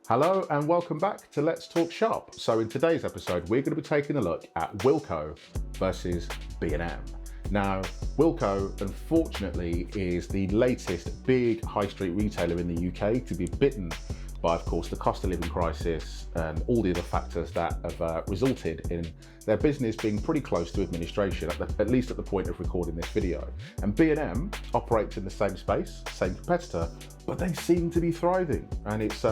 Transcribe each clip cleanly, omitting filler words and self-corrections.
Hello and welcome back to Let's Talk Shop. So in today's episode, we're going to be taking a look at Wilko versus B&M. Now, Wilko, unfortunately, is the latest big high street retailer in the UK to be bitten by, of course, the cost of living crisis and all the other factors that have resulted in their business being pretty close to administration, at least at the point of recording this video. And B&M operates in the same space, same competitor, but they seem to be thriving. And it's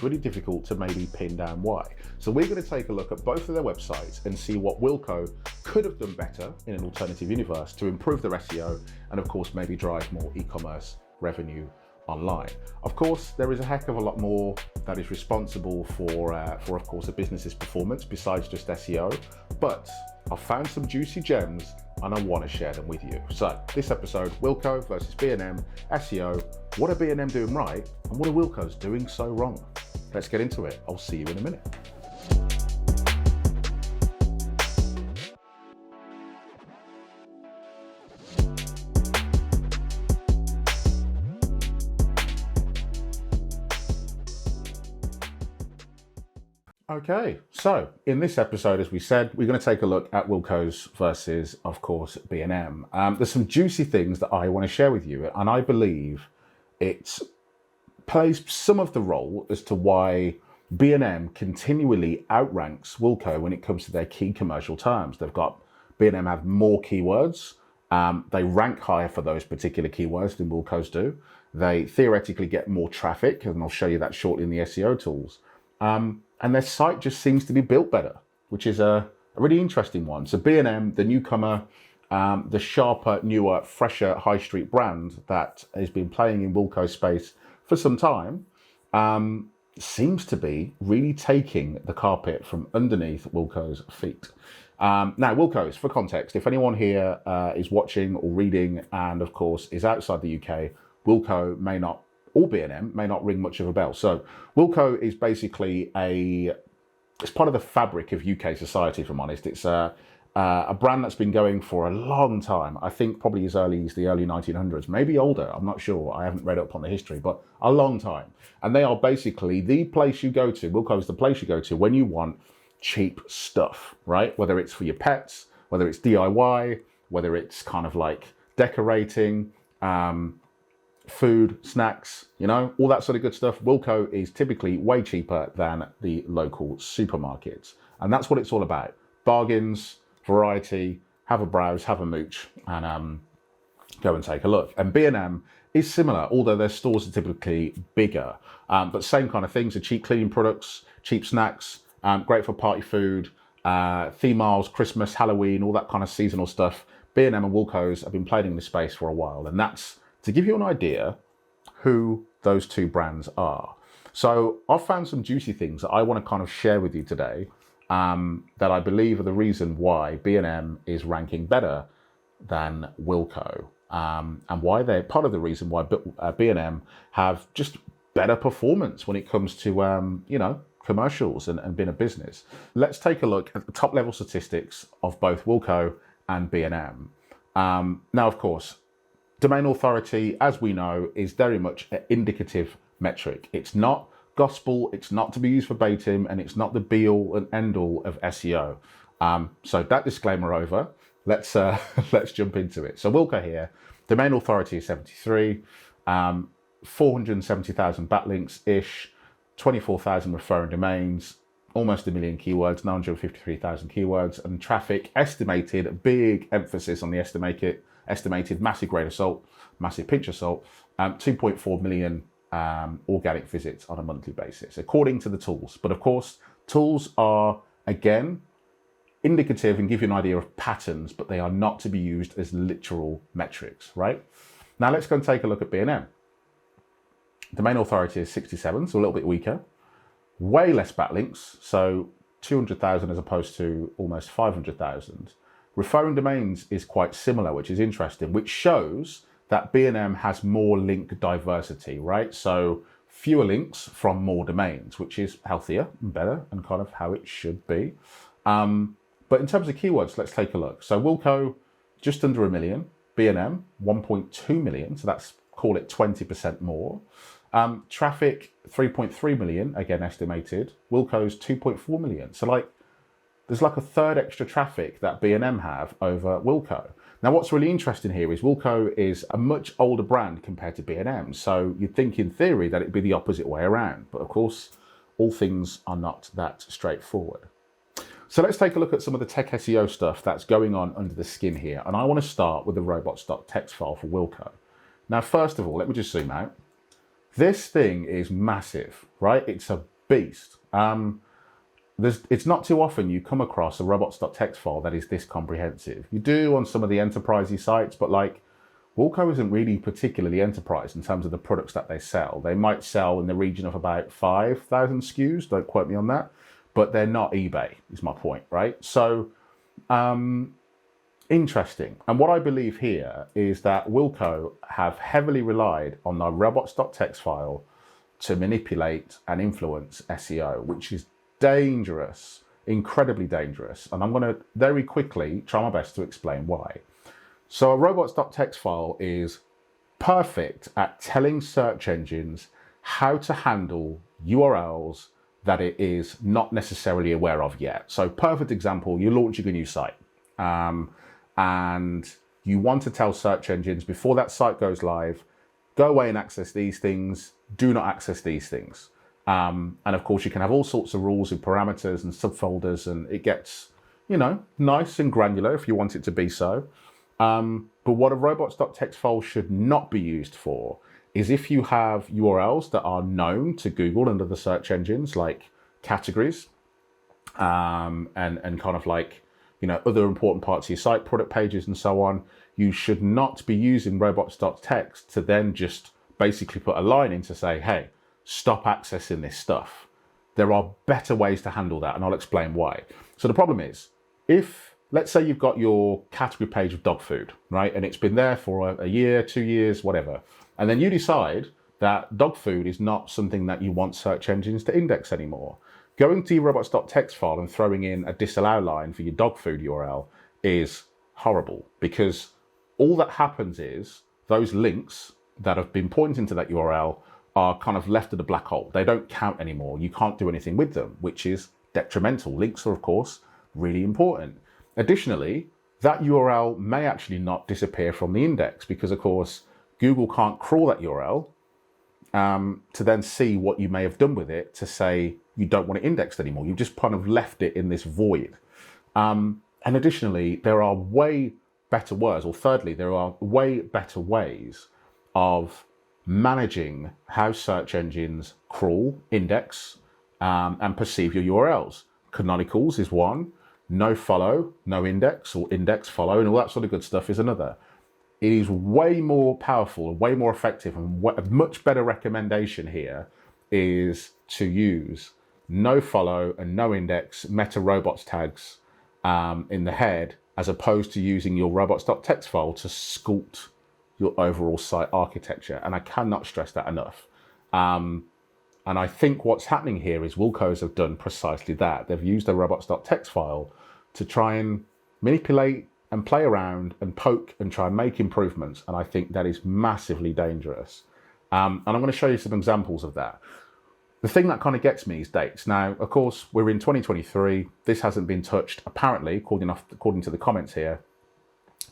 really difficult to maybe pin down why. So we're going to take a look at both of their websites and see what Wilko could have done better in an alternative universe to improve their SEO and, of course, maybe drive more e-commerce revenue online. Of course, there is a heck of a lot more that is responsible for of course, a business's performance besides just SEO, but I've found some juicy gems and I want to share them with you. So this episode, Wilko versus B&M, SEO, what are B&M doing right and what are Wilko's doing so wrong? Let's get into it. I'll see you in a minute. Okay, so in this episode, as we said, we're going to take a look at Wilko's versus, of course, B&M. There's some juicy things that I want to share with you, and I believe it plays some of the role as to why B&M continually outranks Wilko when it comes to their key commercial terms. B&M have more keywords. They rank higher for those particular keywords than Wilko's do. They theoretically get more traffic, and I'll show you that shortly in the SEO tools. And their site just seems to be built better, which is a really interesting one. So B&M, the newcomer, the sharper, newer, fresher high street brand that has been playing in Wilko's space for some time, seems to be really taking the carpet from underneath Wilko's feet. Now, Wilko's, for context, if anyone here is watching or reading and, of course, is outside the UK, Wilko may not, or B&M may not ring much of a bell. So Wilko is basically it's part of the fabric of UK society, if I'm honest. It's a brand that's been going for a long time. I think probably as early as the early 1900s, maybe older, I'm not sure. I haven't read up on the history, but a long time. And they are basically the place you go to. Wilko is the place you go to when you want cheap stuff, right? Whether it's for your pets, whether it's DIY, whether it's kind of like decorating, food, snacks, all that sort of good stuff. Wilko is typically way cheaper than the local supermarkets. And that's what it's all about. Bargains, variety, have a browse, have a mooch, and go and take a look. And B&M is similar, although their stores are typically bigger. But same kind of things, are cheap cleaning products, cheap snacks, great for party food, theme aisles, Christmas, Halloween, all that kind of seasonal stuff. B&M and Wilko's have been playing in this space for a while. And that's to give you an idea who those two brands are. So I've found some juicy things that I want to kind of share with you today that I believe are the reason why B&M is ranking better than Wilko, and why they're part of the reason why B&M have just better performance when it comes to, commercials and being a business. Let's take a look at the top level statistics of both Wilko and B&M. Now, of course, domain authority, as we know, is very much an indicative metric. It's not gospel, it's not to be used verbatim, and it's not the be-all and end-all of SEO. So that disclaimer over, let's jump into it. So Wilko here, domain authority is 73, 470,000 backlinks-ish, 24,000 referring domains, almost 1 million keywords, 953,000 keywords, and traffic estimated, big emphasis on the estimated massive grain of salt, massive pinch of salt, 2.4 million organic visits on a monthly basis, according to the tools. But of course, tools are, again, indicative and give you an idea of patterns, but they are not to be used as literal metrics, right? Now let's go and take a look at B&M. Domain authority is 67, so a little bit weaker. Way less backlinks, so 200,000 as opposed to almost 500,000. Referring domains is quite similar, which is interesting, which shows that B&M has more link diversity, right? So fewer links from more domains, which is healthier and better and kind of how it should be. But in terms of keywords, let's take a look. So Wilko, just under 1 million. B&M, 1.2 million. So that's, call it 20% more. Traffic 3.3 million, again estimated. Wilko's 2.4 million. So like there's like a third extra traffic that B&M have over Wilko. Now what's really interesting here is Wilko is a much older brand compared to B&M. So you'd think in theory that it'd be the opposite way around. But of course, all things are not that straightforward. So let's take a look at some of the tech SEO stuff that's going on under the skin here. And I want to start with the robots.txt file for Wilko. Now, first of all, let me just zoom out. This thing is massive, right? It's a beast. It's not too often you come across a robots.txt file that is this comprehensive. You do on some of the enterprisey sites, but like Wilko isn't really particularly enterprise in terms of the products that they sell. They might sell in the region of about 5,000 SKUs, don't quote me on that, but they're not eBay, is my point, right? So, interesting. And what I believe here is that Wilko have heavily relied on the robots.txt file to manipulate and influence SEO, which is dangerous, incredibly dangerous. And I'm going to very quickly try my best to explain why. So a robots.txt file is perfect at telling search engines how to handle URLs that it is not necessarily aware of yet. So perfect example, you're launching a new site and you want to tell search engines before that site goes live, go away and access these things, do not access these things. And of course you can have all sorts of rules and parameters and subfolders, and it gets, you know, nice and granular if you want it to be so. But what a robots.txt file should not be used for is if you have URLs that are known to Google and other search engines like categories, and kind of like, you know, other important parts of your site, product pages and so on, you should not be using robots.txt to then just basically put a line in to say, hey, stop accessing this stuff. There are better ways to handle that, and I'll explain why. So the problem is, if, let's say you've got your category page of dog food, right? And it's been there for a year, 2 years, whatever. And then you decide that dog food is not something that you want search engines to index anymore. Going to your robots.txt file and throwing in a disallow line for your dog food URL is horrible, because all that happens is those links that have been pointing to that URL are kind of left at a black hole. They don't count anymore. You can't do anything with them, which is detrimental. Links are, of course, really important. Additionally, that URL may actually not disappear from the index because, of course, Google can't crawl that URL to then see what you may have done with it to say you don't want it indexed anymore. You've just kind of left it in this void. And additionally, there are way better words, or thirdly, there are way better ways of managing how search engines crawl, index, and perceive your URLs. Canonicals is one. No follow, no index, or index follow, and all that sort of good stuff is another. It is way more powerful, way more effective, and a much better recommendation here is to use no follow and no index meta robots tags in the head, as opposed to using your robots.txt file to sculpt your overall site architecture. And I cannot stress that enough. And I think what's happening here is Wilko's have done precisely that. They've used the robots.txt file to try and manipulate and play around and poke and try and make improvements. And I think that is massively dangerous. And I'm going to show you some examples of that. The thing that kind of gets me is dates. Now, of course, we're in 2023. This hasn't been touched, apparently, according to the comments here,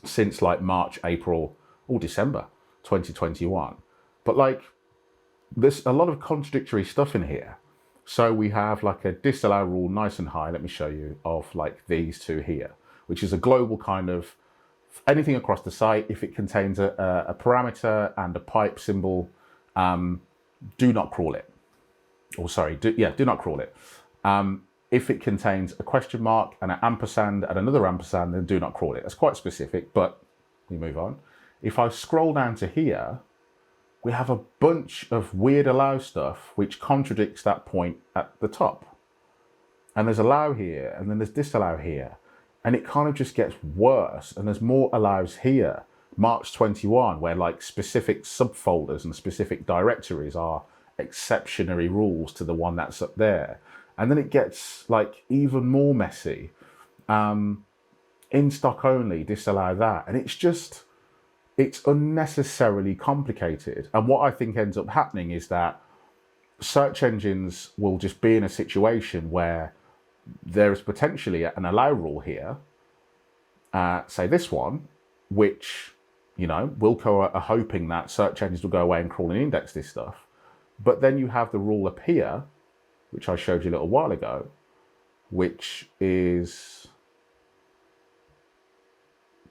since like March, April, or December 2021. But like, there's a lot of contradictory stuff in here. So we have like a disallow rule nice and high, let me show you, of like these two here, which is a global kind of anything across the site. If it contains a parameter and a pipe symbol, do not crawl it. Or sorry, do not crawl it. If it contains a question mark and an ampersand and another ampersand, then do not crawl it. That's quite specific, but we move on. If I scroll down to here, we have a bunch of weird allow stuff which contradicts that point at the top. And there's allow here, and then there's disallow here. And it kind of just gets worse. And there's more allows here. March 21, where like specific subfolders and specific directories are exceptionary rules to the one that's up there. And then it gets like even more messy. In stock only, disallow that. And it's just, it's unnecessarily complicated. And what I think ends up happening is that search engines will just be in a situation where there is potentially an allow rule here, say this one, which, you know, Wilko are hoping that search engines will go away and crawl and index this stuff. But then you have the rule up here, which I showed you a little while ago, which is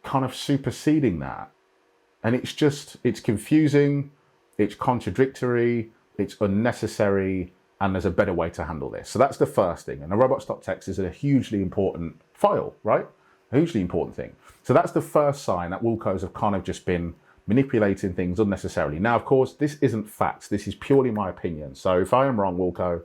kind of superseding that. And it's confusing, it's contradictory, it's unnecessary, and there's a better way to handle this. So that's the first thing. And a robots.txt is a hugely important file, right? A hugely important thing. So that's the first sign that Wilkos have kind of just been manipulating things unnecessarily. Now, of course, this isn't facts. This is purely my opinion. So if I am wrong, Wilko,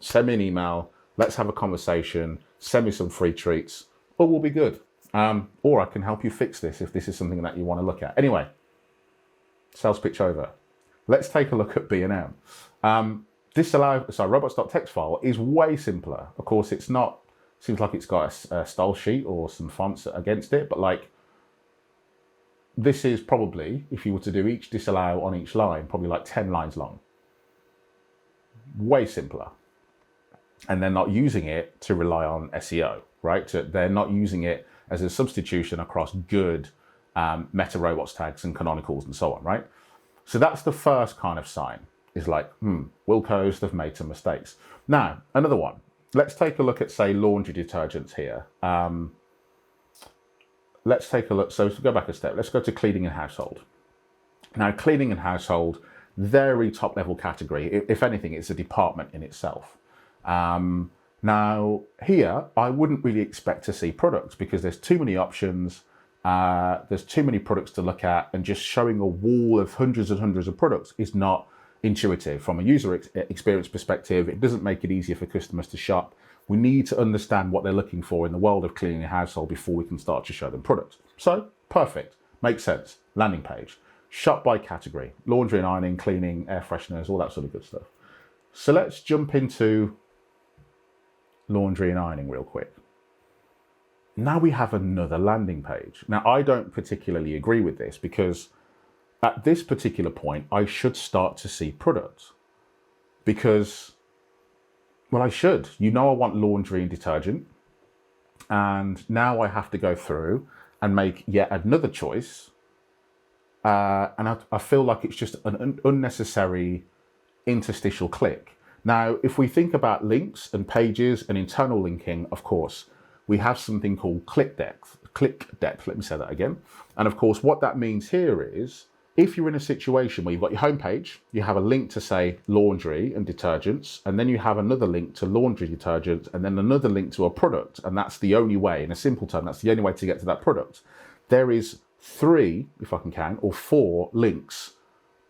send me an email. Let's have a conversation. Send me some free treats, or we'll be good. Or I can help you fix this if this is something that you want to look at. Anyway, sales pitch over. Let's take a look at B&M. Robots.txt file is way simpler. Of course, it's not, seems like it's got a style sheet or some fonts against it, but like, this is probably, if you were to do each disallow on each line, probably like 10 lines long. Way simpler. And they're not using it to rely on SEO, right? They're not using it as a substitution across good meta robots tags and canonicals and so on, right? So that's the first kind of sign, is like, Wilkos have made some mistakes. Now, another one. Let's take a look at, say, laundry detergents here. Let's take a look. So to go back a step, let's go to cleaning and household. Now, cleaning and household, very top level category. If anything, it's a department in itself. Now, here, I wouldn't really expect to see products because there's too many options. There's too many products to look at, and just showing a wall of hundreds and hundreds of products is not intuitive. From a user experience perspective, it doesn't make it easier for customers to shop. We need to understand what they're looking for in the world of cleaning a household before we can start to show them products. So, perfect. Makes sense. Landing page. Shop by category. Laundry and ironing, cleaning, air fresheners, all that sort of good stuff. So let's jump into laundry and ironing real quick. Now we have another landing page. Now, I don't particularly agree with this because at this particular point, I should start to see products because, well, I should. You know, I want laundry and detergent. And now I have to go through and make yet another choice. And I feel like it's just an unnecessary interstitial click. Now, if we think about links and pages and internal linking, of course, we have something called click depth, let me say that again. And of course, what that means here is, if you're in a situation where you've got your homepage, you have a link to say laundry and detergents, and then you have another link to laundry detergents, and then another link to a product, and that's the only way, in a simple term, that's the only way to get to that product. There is 3, if I can count, or 4 links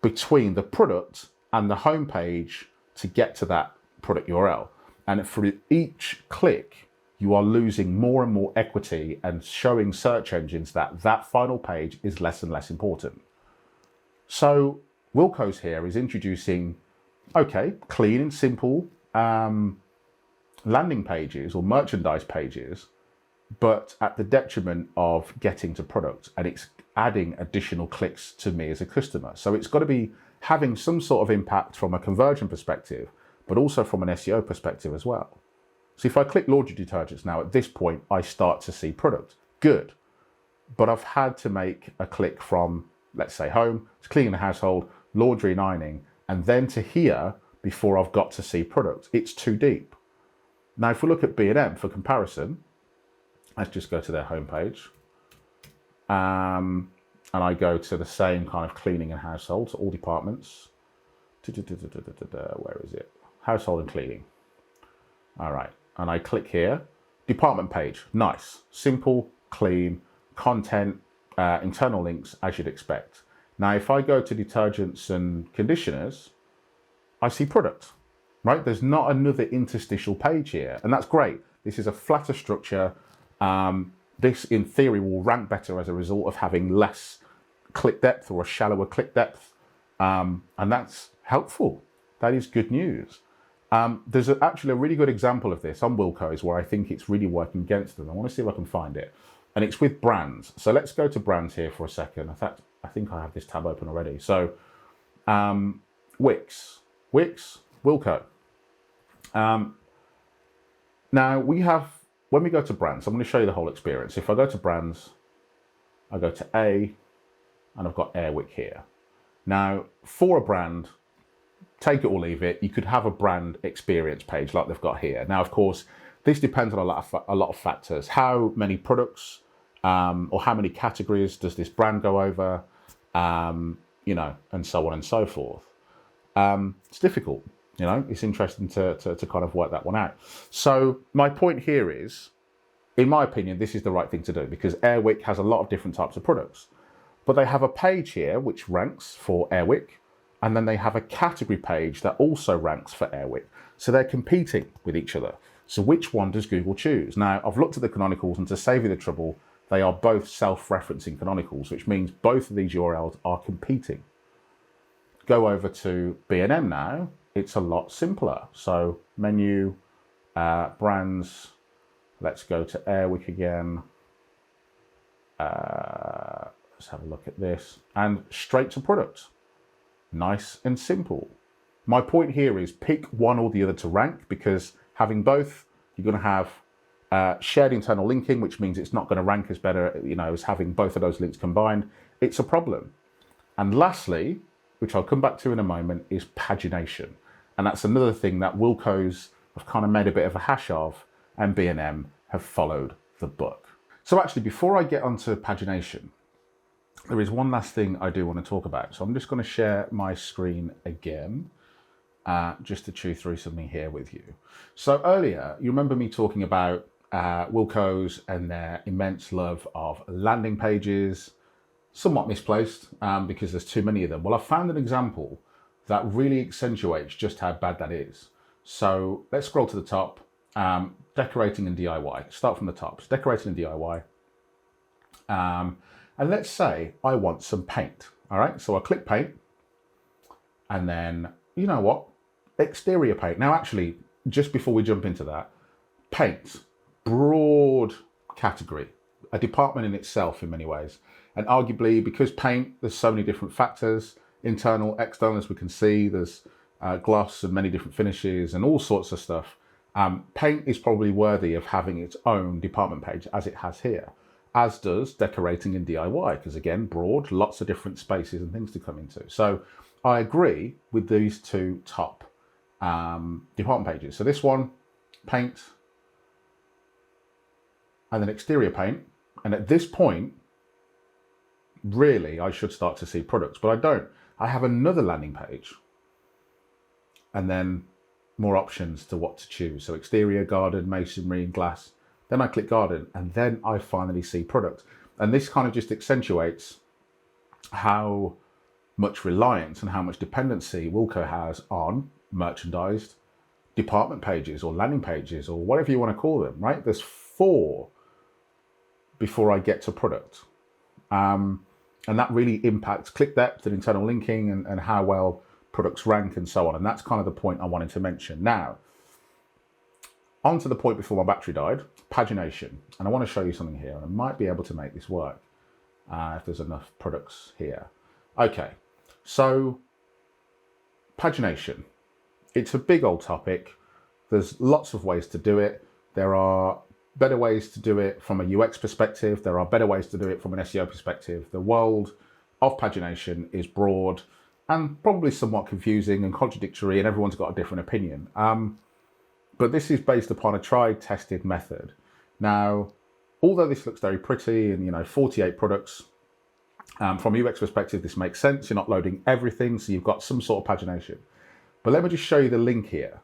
between the product and the homepage to get to that product URL. And for each click, you are losing more and more equity and showing search engines that that final page is less and less important. So Wilkos here is introducing, okay, clean and simple landing pages or merchandise pages, but at the detriment of getting to product, and it's adding additional clicks to me as a customer. So it's got to be having some sort of impact from a conversion perspective, but also from an SEO perspective as well. So if I click laundry detergents now, at this point, I start to see product. Good. But I've had to make a click from, let's say, home, to cleaning the household, laundry and ironing, and then to here before I've got to see product. It's too deep. Now, if we look at B&M for comparison, let's just go to their homepage. And I go to the same kind of cleaning and household, so all departments. Where is it? Household and cleaning. All right. And I click here, department page, nice, simple, clean, content, internal links, as you'd expect. Now, if I go to detergents and conditioners, I see product, right? There's not another interstitial page here, and that's great. This is a flatter structure. This, in theory, will rank better as a result of having less click depth or a shallower click depth, and that's helpful. That is good news. There's actually a really good example of this on Wilkos where I think it's really working against them. I want to see if I can find it. And it's with brands. So let's go to brands here for a second. In fact, I think I have this tab open already. So Wix, Wilko. Now we have, when we go to brands, I'm going to show you the whole experience. If I go to brands, I go to A, and I've got Airwick here. Now, for a brand, take it or leave it, you could have a brand experience page like they've got here. Now, of course, this depends on a lot of factors. How many products or how many categories does this brand go over, you know, and so on and so forth. It's difficult, you know, it's interesting to kind of work that one out. So my point here is, in my opinion, this is the right thing to do because Airwick has a lot of different types of products. But they have a page here which ranks for Airwick, and then they have a category page that also ranks for Airwick. So they're competing with each other. So which one does Google choose? Now, I've looked at the canonicals, and to save you the trouble, they are both self-referencing canonicals, which means both of these URLs are competing. Go over to B&M now, it's a lot simpler. So menu, brands, let's go to Airwick again. Let's have a look at this, and straight to product. Nice and simple. My point here is pick one or the other to rank, because having both, you're going to have shared internal linking, which means it's not going to rank as better, you know, as having both of those links combined. It's a problem. And lastly, which I'll come back to in a moment, is pagination. And that's another thing that Wilko's have kind of made a bit of a hash of, and B&M have followed the book. So actually, before I get onto pagination, there is one last thing I do want to talk about. So I'm just going to share my screen again, just to chew through something here with you. So earlier, you remember me talking about Wilko's and their immense love of landing pages, somewhat misplaced because there's too many of them. Well, I found an example that really accentuates just how bad that is. So let's scroll to the top, decorating and DIY. Start from the top, so decorating and DIY. And let's say I want some paint. All right, so I click paint, and then, you know what? Exterior paint. Now, actually, just before we jump into that, paint, broad category, a department in itself in many ways. And arguably, because paint, there's so many different factors, internal, external, as we can see, there's gloss and many different finishes and all sorts of stuff. Paint is probably worthy of having its own department page, as it has here, as does decorating and DIY, because again, broad, lots of different spaces and things to come into. So I agree with these two top department pages. So this one, paint, and then exterior paint. And at this point, really, I should start to see products, but I don't. I have another landing page, and then more options to what to choose. So exterior, garden, masonry, and glass. Then I click garden, and then I finally see product. And this kind of just accentuates how much reliance and how much dependency Wilko has on merchandised department pages or landing pages or whatever you want to call them, right? There's 4 before I get to product. And that really impacts click depth and internal linking and how well products rank and so on. And that's kind of the point I wanted to mention. Now, on to the point before my battery died, pagination. And I want to show you something here, and I might be able to make this work if there's enough products here. Okay, so pagination. It's a big old topic. There's lots of ways to do it. There are better ways to do it from a UX perspective. There are better ways to do it from an SEO perspective. The world of pagination is broad and probably somewhat confusing and contradictory, and everyone's got a different opinion. But this is based upon a tried, tested method. Now, although this looks very pretty and, you know, 48 products, from a UX perspective, this makes sense. You're not loading everything, so you've got some sort of pagination. But let me just show you the link here.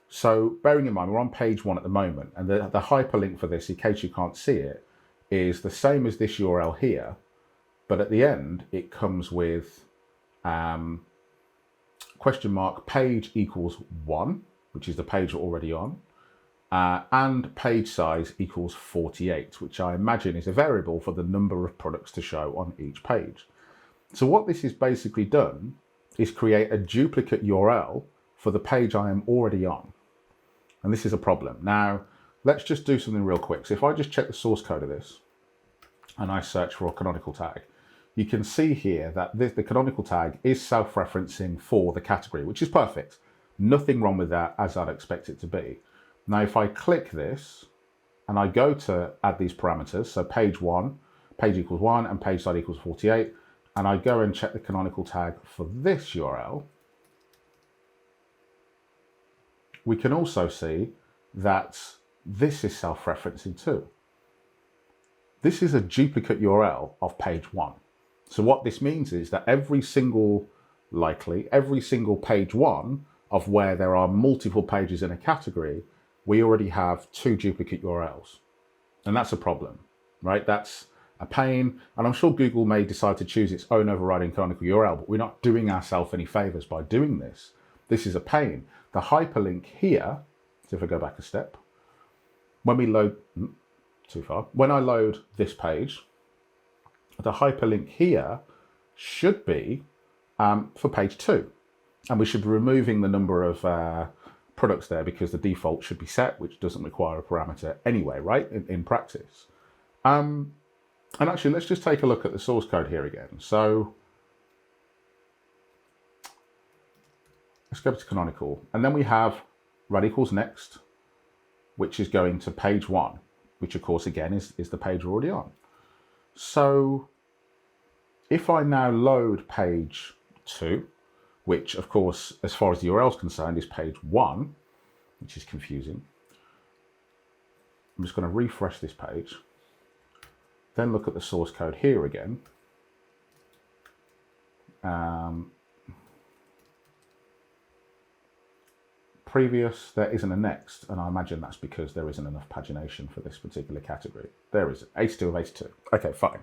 So bearing in mind, we're on page 1 at the moment, and the hyperlink for this, in case you can't see it, is the same as this URL here, but at the end, it comes with question mark page equals 1, which is the page we're already on, and page size equals 48, which I imagine is a variable for the number of products to show on each page. So what this has basically done is create a duplicate URL for the page I am already on. And this is a problem. Now, let's just do something real quick. So if I just check the source code of this, and I search for a canonical tag, you can see here that the canonical tag is self-referencing for the category, which is perfect. Nothing wrong with that, as I'd expect it to be. Now, if I click this and I go to add these parameters, so page equals 1 and page side equals 48, and I go and check the canonical tag for this URL, we can also see that this is self-referencing too. This is a duplicate URL of page 1. So what this means is that every single page 1 of where there are multiple pages in a category, we already have 2 duplicate URLs. And that's a problem, right? That's a pain. And I'm sure Google may decide to choose its own overriding canonical URL, but we're not doing ourselves any favors by doing this. This is a pain. The hyperlink here, so if I go back a step, when we load, too far, when I load this page, the hyperlink here should be for page 2. And we should be removing the number of products there because the default should be set, which doesn't require a parameter anyway, right, in practice. And actually, let's just take a look at the source code here again. So let's go to canonical. And then we have rad equals next, which is going to page 1, which of course, again, is the page we're already on. So if I now load page 2, which of course, as far as the URL is concerned, is page 1, which is confusing. I'm just going to refresh this page, then look at the source code here again. Previous, there isn't a next, and I imagine that's because there isn't enough pagination for this particular category. There is 82 of 82. Okay, fine.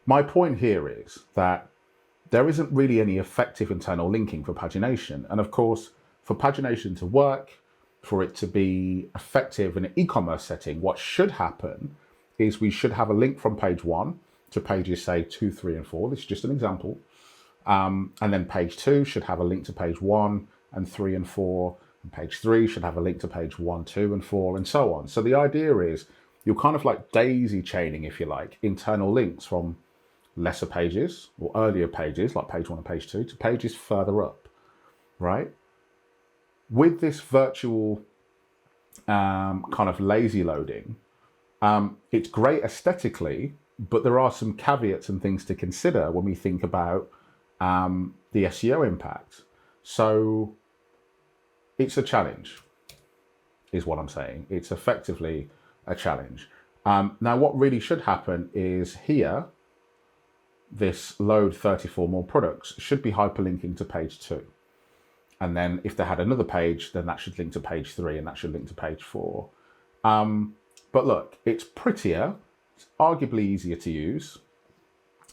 My point here is that there isn't really any effective internal linking for pagination. And of course, for pagination to work, for it to be effective in an e-commerce setting, what should happen is we should have a link from page 1 to pages, say, 2, 3, and 4. This is just an example. And then page 2 should have a link to page 1 and 3 and 4. And page 3 should have a link to page 1, 2, and 4, and so on. So the idea is you're kind of like daisy chaining, if you like, internal links from lesser pages or earlier pages like page 1 and page 2 to pages further up, right? With this virtual kind of lazy loading, it's great aesthetically, but there are some caveats and things to consider when we think about the SEO impact. So it's a challenge, is what I'm saying. It's effectively a challenge. Now, what really should happen is here, this load 34 more products should be hyperlinking to page 2. And then if they had another page, then that should link to page 3 and that should link to page 4. But look, it's prettier, it's arguably easier to use.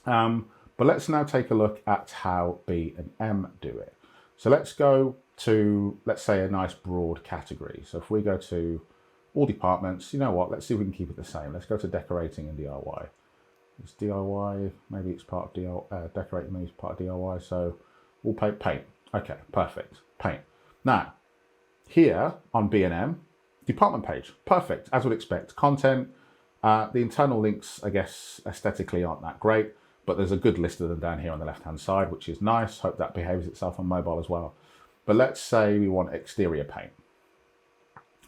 But let's now take a look at how B and M do it. So let's go to, let's say, a nice broad category. So if we go to all departments, you know what, let's see if we can keep it the same. Let's go to decorating and DIY. It's DIY, maybe it's part of DIY, decorating, maybe it's part of DIY. So we'll paint. Okay, perfect, paint. Now, here on B&M, department page, perfect, as would expect. Content, the internal links, I guess, aesthetically aren't that great, but there's a good list of them down here on the left-hand side, which is nice. Hope that behaves itself on mobile as well. But let's say we want exterior paint.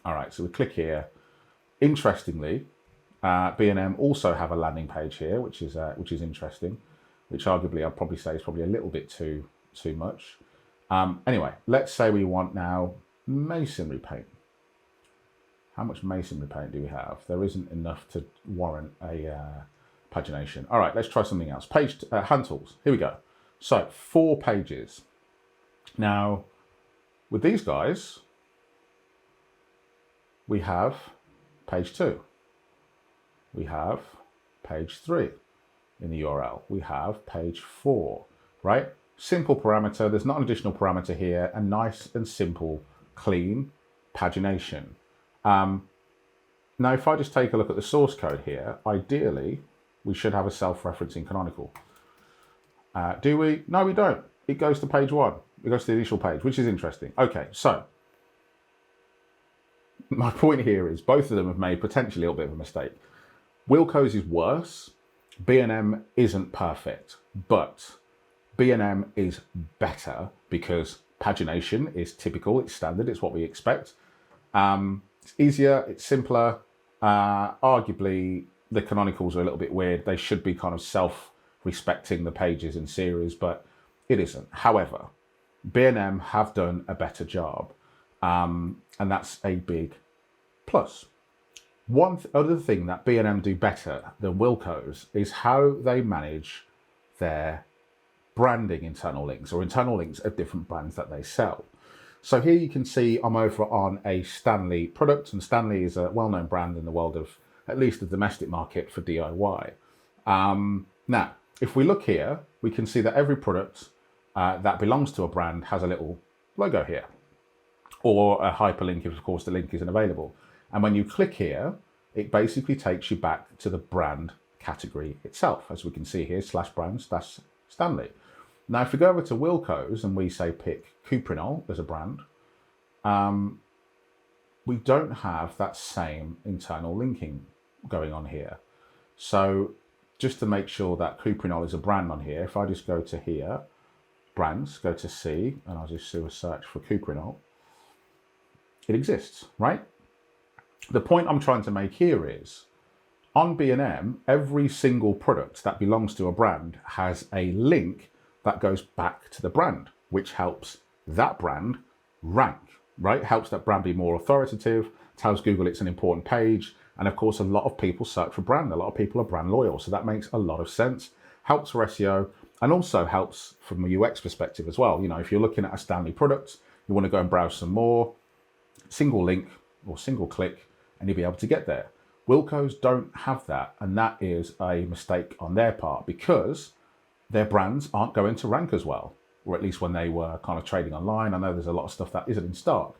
All right, so we click here. Interestingly, B&M also have a landing page here, which is interesting, which arguably I'd probably say is probably a little bit too much. Anyway, let's say we want now masonry paint. How much masonry paint do we have? There isn't enough to warrant a pagination. All right, let's try something else. Page hand tools. Here we go. So 4 pages. Now, with these guys, we have page 2. We have page 3 in the URL. We have page 4, right? Simple parameter. There's not an additional parameter here. A nice and simple, clean pagination. Now, if I just take a look at the source code here, ideally, we should have a self-referencing canonical. Do we? No, we don't. It goes to page 1. It goes to the initial page, which is interesting. Okay, so my point here is both of them have made potentially a little bit of a mistake. Wilko's is worse, B&M isn't perfect, but B&M is better because pagination is typical, it's standard, it's what we expect. It's easier, it's simpler. Arguably, the canonicals are a little bit weird. They should be kind of self-respecting the pages and series, but it isn't. However, B&M have done a better job, and that's a big plus. One other thing that B&M do better than Wilko's is how they manage their branding internal links, or internal links of different brands that they sell. So here you can see I'm over on a Stanley product, and Stanley is a well-known brand in the world of at least the domestic market for DIY. Now, if we look here, we can see that every product that belongs to a brand has a little logo here, or a hyperlink if, of course, the link isn't available. And when you click here, it basically takes you back to the brand category itself, as we can see here, /brand/Stanley. Now, if we go over to Wilko's and we say pick Cuprinol as a brand, we don't have that same internal linking going on here. So just to make sure that Cuprinol is a brand on here, if I just go to here, brands, go to C, and I'll just do a search for Cuprinol, it exists, right? The point I'm trying to make here is, on B&M, every single product that belongs to a brand has a link that goes back to the brand, which helps that brand rank, right? Helps that brand be more authoritative, tells Google it's an important page. And of course, a lot of people search for brand. A lot of people are brand loyal. So that makes a lot of sense. Helps for SEO, and also helps from a UX perspective as well. You know, if you're looking at a Stanley product, you want to go and browse some more, single link or single click, and you'll be able to get there. Wilko's don't have that. And that is a mistake on their part, because their brands aren't going to rank as well, or at least when they were kind of trading online. I know there's a lot of stuff that isn't in stock,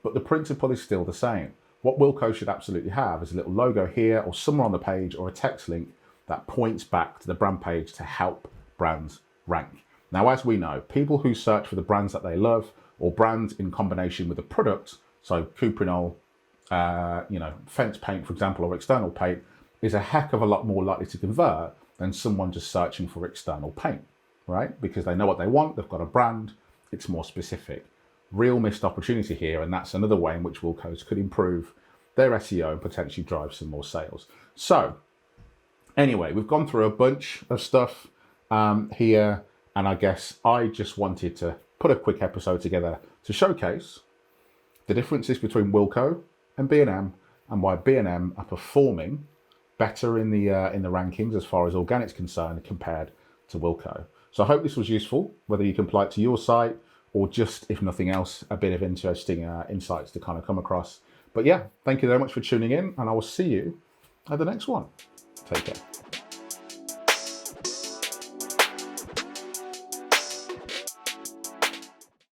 but the principle is still the same. What Wilko should absolutely have is a little logo here or somewhere on the page, or a text link that points back to the brand page to help brands rank. Now, as we know, people who search for the brands that they love, or brands in combination with the product, so Cuprinol, fence paint, for example, or external paint, is a heck of a lot more likely to convert than someone just searching for external paint, right? Because they know what they want, they've got a brand, it's more specific. Real missed opportunity here, and that's another way in which Wilko's could improve their SEO and potentially drive some more sales. So anyway, we've gone through a bunch of stuff here, and I guess I just wanted to put a quick episode together to showcase the differences between Wilko and B&M, and why B&M are performing better in the rankings as far as organic's concerned compared to Wilko. So I hope this was useful, whether you can apply it to your site, or just, if nothing else, a bit of interesting insights to kind of come across. But yeah, thank you very much for tuning in, and I will see you at the next one. Take care.